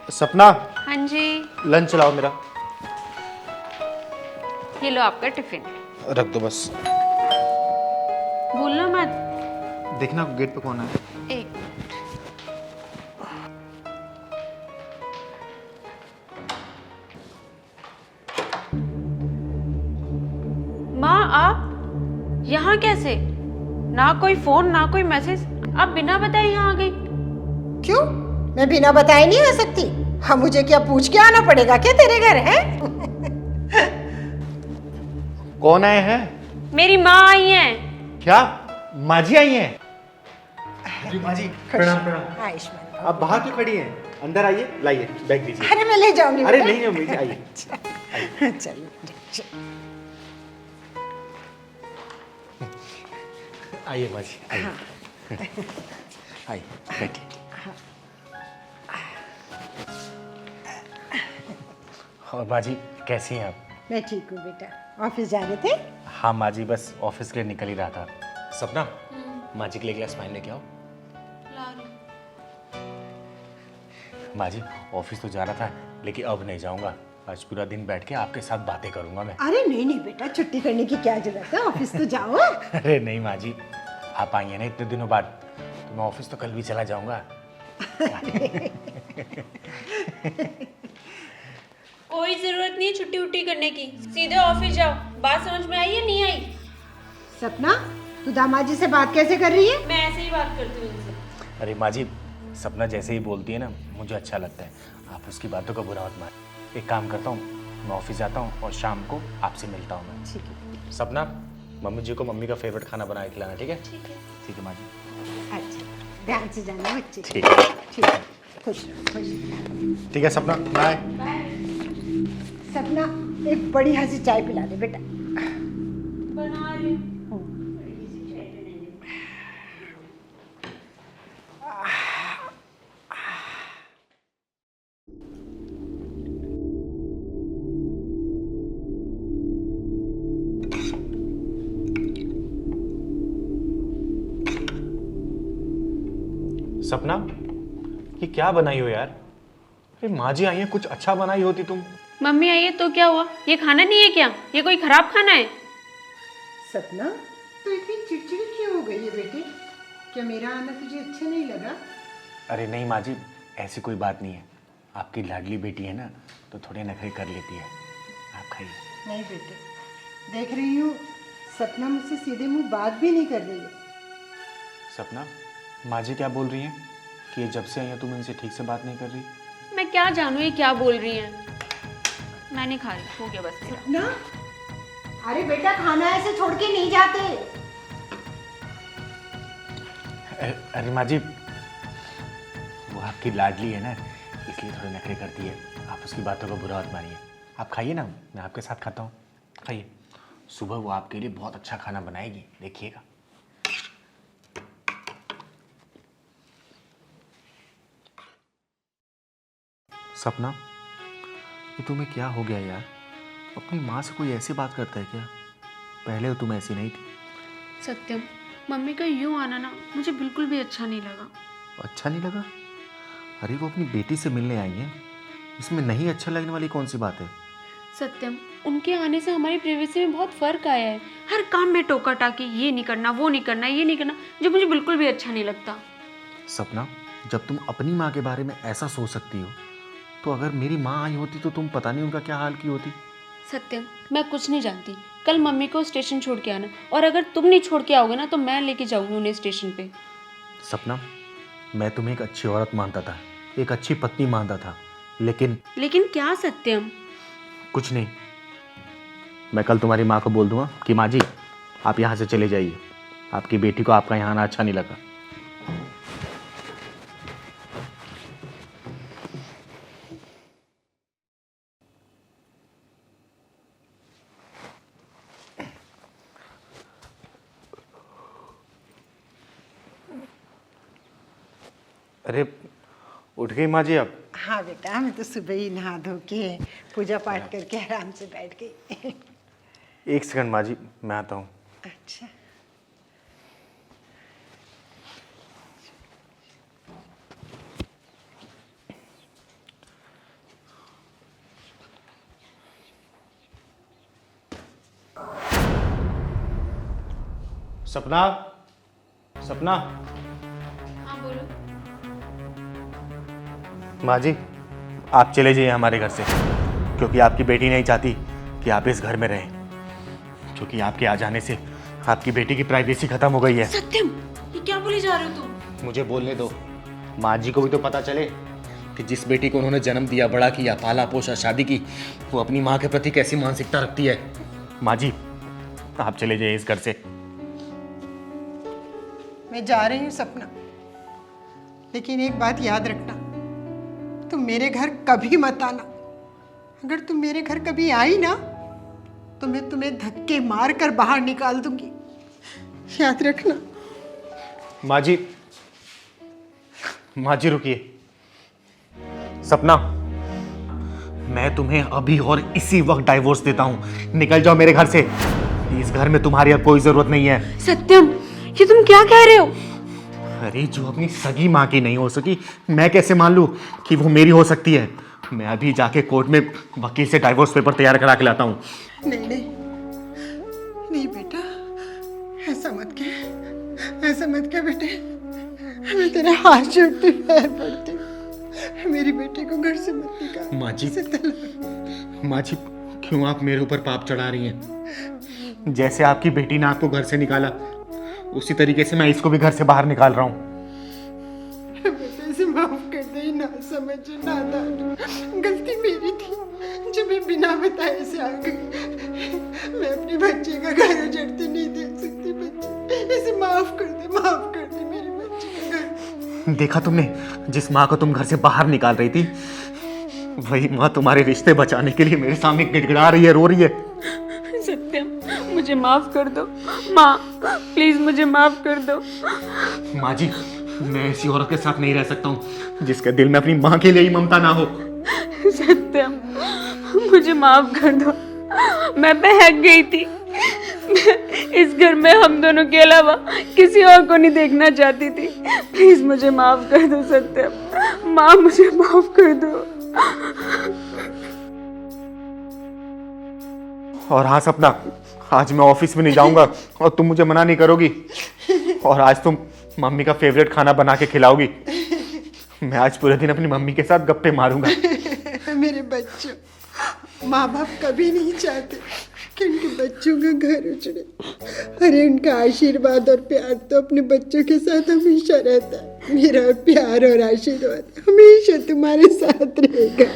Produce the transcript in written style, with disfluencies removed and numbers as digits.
सपना, हाँ जी, लंच लाओ मेरा। ये लो आपका टिफिन। रख दो बस। भूलना मत। देखना गेट पे कौन है। एक माँ, आप यहाँ कैसे? ना कोई फोन ना कोई मैसेज, आप बिना बताए यहाँ आ गई। क्यों? मैं बिना बताए नहीं आ सकती? हाँ, मुझे क्या पूछ के आना पड़ेगा क्या तेरे घर है? कौन आए हैं? मेरी माँ आई है। क्या माँ जी आई हैं? जी माँ जी, प्रणाम प्रणाम। आयुष्मान। आप बाहर क्यों खड़ी हैं? अंदर आइए, लाइए बैग दीजिए। अरे मैं ले जाऊंगी। अरे बेटा। नहीं अम्मी जी, आइए। चलो। आइए माँ जी, आइए। आइए बैठिए। और माँ जी कैसी हैं आप? मैं ठीक हूँ बेटा। ऑफिस जा रहे थे? हाँ माँ जी, बस ऑफिस के लिए निकल ही रहा था। सपना, माँ जी के लिए ग्लास पानी लेके आओ। माँ जी ऑफिस तो जा रहा था, लेकिन अब नहीं जाऊंगा। आज पूरा दिन बैठ के आपके साथ बातें करूंगा मैं। अरे नहीं नहीं बेटा, छुट्टी करने की क्या जरूरत है? ऑफिस तो जाओ। अरे नहीं माँ जी, आप आई हैं ना इतने दिनों बाद, तो मैं ऑफिस तो कल भी चला जाऊंगा। कोई जरूरत नहीं है छुट्टी उट्टी करने की, सीधे ऑफिस जाओ। बात समझ में आई या नहीं आई? सपना, तू दामाद जी से बात कैसे कर रही है? मैं ऐसे ही बात करती हूँ उनसे। अरे माँ जी, सपना जैसे ही बोलती है ना, मुझे अच्छा लगता है। आप उसकी बातों का बुरा मत मान। एक काम करता हूँ, मैं ऑफिस जाता हूँ और शाम को आपसे मिलता हूँ मैं। ठीक है। सपना, मम्मी जी को मम्मी का फेवरेट खाना बना के खिलाना, ठीक है? ठीक है। ठीक है माँ जी। अच्छा, ध्यान से जाना बच्चे। ठीक है। ठीक है। खुश रहो, खुश रहो। ठीक है सपना, बाय। सपना, एक बड़ी हंसी चाय पिला दे बेटा। बना रही हूँ। सपना, ये क्या बनाई हो यार? अरे माँ जी आई हैं, कुछ अच्छा बनाई होती तुम। मम्मी आई है तो क्या हुआ? ये खाना नहीं है क्या? ये कोई खराब खाना है? सपना, तो इतनी चिड़चिड़ी क्यों हो गई है बेटी? क्या मेरा आना तुझे अच्छा नहीं लगा? अरे नहीं माँ जी, ऐसी कोई बात नहीं है। आपकी लाडली बेटी है ना, तो थोड़े नखरे कर लेती है। आप खाइए। नहीं बेटे, देख रही हूँ सपना मुझसे सीधे मुंह बात भी नहीं कर रही है। सपना, माँ जी क्या बोल रही हैं कि ये जब से आई हैं तुम इनसे ठीक से बात नहीं कर रही? मैं क्या जानूँ ये क्या बोल रही है। मैं नहीं खा रही, हो गया बस मेरा। ना, अरे बेटा खाना ऐसे छोड़ के नहीं जाते। अरे माँ जी, वो आपकी लाडली है ना, इसलिए थोड़े नखरे करती है। आप उसकी बातों को बुरा मत मानिए। आप खाइए ना, मैं आपके साथ खाता हूँ। खाइए। सुबह वो आपके लिए बहुत अच्छा खाना बनाएगी, देखिएगा। सपना, ये तुम्हें क्या हो गया यार? अपनी माँ से कोई ऐसी बात करता है क्या? पहले तो तुम ऐसी नहीं थी। सत्यम, मम्मी का यूं आना ना मुझे बिल्कुल भी अच्छा नहीं लगा। अच्छा नहीं लगा? अरे वो अपनी बेटी से मिलने आई हैं, इसमें नहीं अच्छा लगने वाली कौन सी बात है? सत्यम, उनके आने से हमारी प्राइवेसी में बहुत फर्क आया है। हर काम में टोका टाकी, ये नहीं करना, वो नहीं करना, ये नहीं करना, जो मुझे बिल्कुल भी अच्छा नहीं लगता। सपना, जब तुम अपनी माँ के बारे में ऐसा सोच सकती हो, तो अगर मेरी माँ आई होती तो तुम पता नहीं उनका क्या हाल की होती। सत्यम, मैं कुछ नहीं जानती। कल मम्मी को स्टेशन छोड़ के आना, और अगर तुम नहीं छोड़ के आओगे ना तो मैं लेके जाऊंगी उन्हें स्टेशन पे। सपना, मैं तुम्हें एक अच्छी औरत मानता था, एक अच्छी पत्नी मानता था, लेकिन लेकिन क्या सत्यम? कुछ नहीं। मैं कल तुम्हारी माँ को बोल दूंगा कि माँ जी आप यहाँ से चले जाइए, आपकी बेटी को आपका यहाँ आना अच्छा नहीं लगा। अरे उठ गई माँ जी आप? हाँ बेटा, मैं तो सुबह ही नहा धो के पूजा पाठ करके आराम से बैठ गई। एक सेकंड माँ जी, मैं आता हूँ। अच्छा, सपना, सपना। हाँ बोलो। माँ जी, आप चले जाइए हमारे घर से, क्योंकि आपकी बेटी नहीं चाहती कि आप इस घर में रहें, क्योंकि आपके आ जाने से आपकी बेटी की प्राइवेसी खत्म हो गई है। सत्यम, ये क्या बोले जा रहे हो तुम? मुझे बोलने दो। माँ जी को भी तो पता चले कि जिस बेटी को उन्होंने जन्म दिया, बड़ा किया, पाला पोसा, शादी की, वो अपनी माँ के प्रति कैसी मानसिकता रखती है। माँ जी, आप चले जाइए इस घर से। मैं जा रही हूँ सपना, लेकिन एक बात याद रखना, तुम मेरे घर कभी मत आना। अगर तुम मेरे घर कभी आई ना तो मैं तुम्हें धक्के मार कर बाहर निकाल दूंगी, याद रखना। माँ जी, माँ जी रुकिए। सपना, मैं तुम्हें अभी और इसी वक्त डाइवोर्स देता हूँ। निकल जाओ मेरे घर से। इस घर में तुम्हारी अब कोई जरूरत नहीं है। सत्यम, ये तुम क्या कह रहे हो? अरे जो अपनी सगी माँ की नहीं हो सकी, मैं कैसे मान लूँ कि वो मेरी हो सकती है? मैं अभी जाके कोर्ट में वकील से डाइवोर्स पेपर तैयार करा के लाता हूँ। नहीं नहीं नहीं बेटा, ऐसा मत कह, ऐसा मत कह बेटे। मैं तेरा हाथ जोड़ती पैर पड़ती हूँ, मेरी बेटी को घर से मत निकाल। माँ जी, इसे तलाक। माँ जी, क्यों आप मेरे ऊपर पाप चढ़ा रही हैं? जैसे आपकी बेटी ने आपको घर से निकाला, उसी तरीके से मैं इसको भी घर से बाहर निकाल रहा हूँ। बेटे इसे माफ कर दे, ना समझ नादान, गलती मेरी थी जो मैं बिना बताए इसे आ गई। मैं अपने बच्चे का घर उजड़ते नहीं देख सकती। बच्चे, इसे माफ कर दे, माफ कर दे मेरे बच्चे का घर। देखा तुमने, जिस माँ को तुम घर से बाहर निकाल रही थी, वही माँ तुम्हारे रिश्ते बचाने के लिए मेरे सामने गिड़गिड़ा रही है, रो रही है। सत्यम, मुझे माफ कर दो। माँ प्लीज मुझे माफ कर दो। माँ जी, मैं ऐसी औरत के साथ नहीं रह सकता हूँ जिसके दिल में अपनी माँ के लिए ही ममता ना हो। सत्यम, मुझे माफ कर दो। मैं बहक गई थी। इस घर में हम दोनों के अलावा किसी और को नहीं देखना चाहती थी। प्लीज मुझे माफ कर दो सत्यम। माँ मुझे माफ कर दो। और हाँ सपना, आज मैं ऑफिस में नहीं जाऊंगा और तुम मुझे मना नहीं करोगी। और आज तुम मम्मी का फेवरेट खाना बना के खिलाओगी। मैं आज पूरे दिन अपनी मम्मी के साथ गप्पे मारूंगा। मेरे बच्चों, माँ बाप कभी नहीं चाहते कि उनके बच्चों का घर उजड़े। अरे उनका आशीर्वाद और प्यार तो अपने बच्चों के साथ हमेशा रहता है। मेरा प्यार और आशीर्वाद हमेशा तुम्हारे साथ रहेगा।